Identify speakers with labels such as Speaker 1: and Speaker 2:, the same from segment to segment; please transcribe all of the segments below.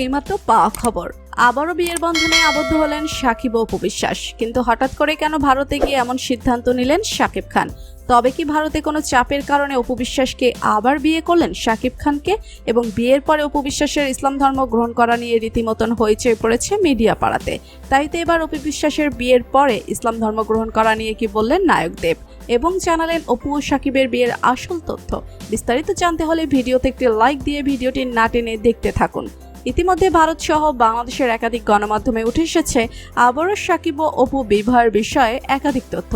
Speaker 1: এইমাত্র পাওয়া খবর, আবারও বিয়ের বন্ধনে আবদ্ধ হলেন সাকিব ও অপু বিশ্বাস। কিন্তু হঠাৎ করে কেন ভারতে গিয়ে এমন সিদ্ধান্ত নিলেন শাকিব খান? তবে কি ভারতে কোনো চাপের কারণে অপু বিশ্বাসকে আবার বিয়ে করলেন শাকিব খানকে? এবং বিয়ের পরে অপু বিশ্বাসের ইসলাম ধর্ম গ্রহণ করা নিয়ে রীতিমতন হইচই পড়েছে মিডিয়া পাড়াতে। তাই তো এবার অপু বিশ্বাসের বিয়ের পরে ইসলাম ধর্ম গ্রহণ করা নিয়ে কি বললেন নায়ক দেব এবং জানালেন অপু ও সাকিবের বিয়ের আসল তথ্য। বিস্তারিত জানতে হলে ভিডিওতে একটি লাইক দিয়ে ভিডিওটি না টেনে দেখতে থাকুন। ইতিমধ্যে ভারত সহ বাংলাদেশের একাধিক গণমাধ্যমে উঠে এসেছে আবারও সাকিব ও অপু বিবাহের বিষয়ে একাধিক তথ্য।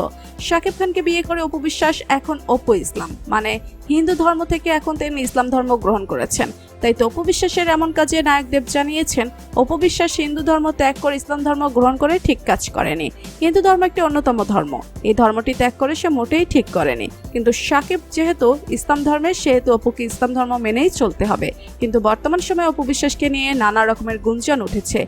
Speaker 1: শাকিব খানকে বিয়ে করে অপু বিশ্বাস এখন অপু ইসলাম, মানে হিন্দু ধর্ম থেকে এখন তিনি ইসলাম ধর্ম গ্রহণ করেছেন। তাই তো অপু বিশ্বাসের এমন কাজে নায়ক দেব জানিয়েছেন, অপু বিশ্বাস হিন্দু ধর্ম ত্যাগ করে ইসলাম ধর্ম গ্রহণ করে ঠিক কাজ করেনি। হিন্দু ধর্ম একটি অন্যতম ধর্ম, এই ধর্মটি ত্যাগ করে সে মোটেই ঠিক করেনি। কিন্তু শাকিব যেহেতু ইসলাম ধর্মের, সেহেতু অপুকে ইসলাম ধর্ম মেনেই চলতে হবে। কিন্তু বর্তমান সময়ে অপু বিশ্বাসকে নিয়ে নানা রকমের গুঞ্জন উঠেছে।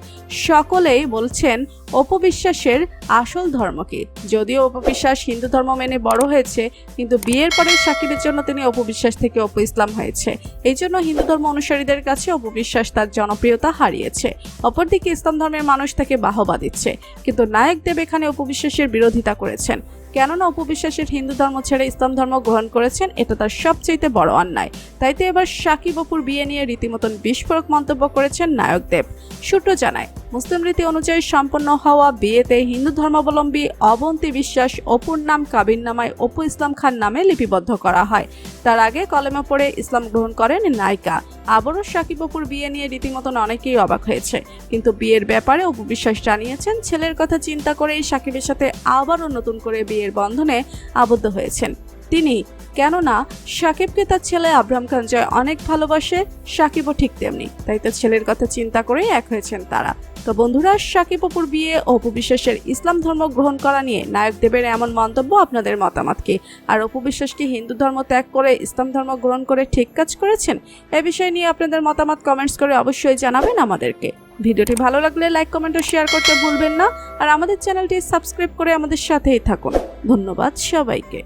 Speaker 1: সকলেই বলছেন অপু বিশ্বাসের আসল ধর্ম কি। যদিও অপু বিশ্বাস হিন্দু ধর্ম মেনে বড় হয়েছে, কিন্তু বিয়ের পরে সাকিবের জন্য তিনি অপু বিশ্বাস থেকে অপু ইসলাম হয়েছে। এই জন্য হিন্দু ধর্ম অনুসারীদের কাছে অপু বিশ্বাস তার জনপ্রিয়তা হারিয়েছে। অপরদিকে ইসলাম ধর্মের মানুষ তাকে বাহবা দিচ্ছে। কিন্তু নায়ক দেব এখানে অপু বিশ্বাসের বিরোধিতা করেছেন, কেননা অপু বিশ্বাসের হিন্দু ধর্ম ছেড়ে ইসলাম ধর্ম গ্রহণ করেছেন, এটা তার সবচেয়ে বড় অন্যায়। তাই তো এবার সাকিব অপুর বিয়ে নিয়ে রীতিমতন বিস্ফোরক মন্তব্য করেছেন নায়ক দেব। সূত্র জানায়, মুসলিম রীতি অনুযায়ী সম্পন্ন হওয়া বিয়েতে হিন্দু ধর্মাবলম্বী অবন্তী বিশ্বাস অপুর নাম কাবিননামায় অপু ইসলাম খান নামে লিপিবদ্ধ করা হয়। তার আগে কলেমা পড়ে ইসলাম গ্রহণ করেন নায়িকা। আবারও সাকিব অপুর বিয়ে নিয়ে রীতিমতন অনেকেই অবাক হয়েছে। কিন্তু বিয়ের ব্যাপারে অপু বিশ্বাস জানিয়েছেন, ছেলের কথা চিন্তা করেই সাকিবের সাথে আবারও নতুন করে বিয়ের বন্ধনে আবদ্ধ হয়েছেন তিনি। কেননা সাকিবকে তার ছেলে আব্রাহাম খান জয় অনেক ভালোবাসে, সাকিবও ঠিক তেমনি। তাই তো ছেলের কথা চিন্তা করেই এক হয়েছেন তারা। তো বন্ধুরা, সাকিব অপুর বিয়ে ও অপু বিশ্বাসের ইসলাম ধর্ম গ্রহণ করা নিয়ে নায়ক দেবের এমন মন্তব্য, আপনাদের মতামত কি? আর অপু বিশ্বাস কি হিন্দু ধর্ম ত্যাগ করে ইসলাম ধর্ম গ্রহণ করে ঠিক কাজ করেছেন? এ বিষয় নিয়ে আপনাদের মতামত কমেন্টস করে অবশ্যই জানাবেন আমাদেরকে। ভিডিওটি ভালো লাগলে লাইক, কমেন্ট ও শেয়ার করতে ভুলবেন না। আর আমাদের চ্যানেলটি সাবস্ক্রাইব করে আমাদের সাথেই থাকুন। ধন্যবাদ সবাইকে।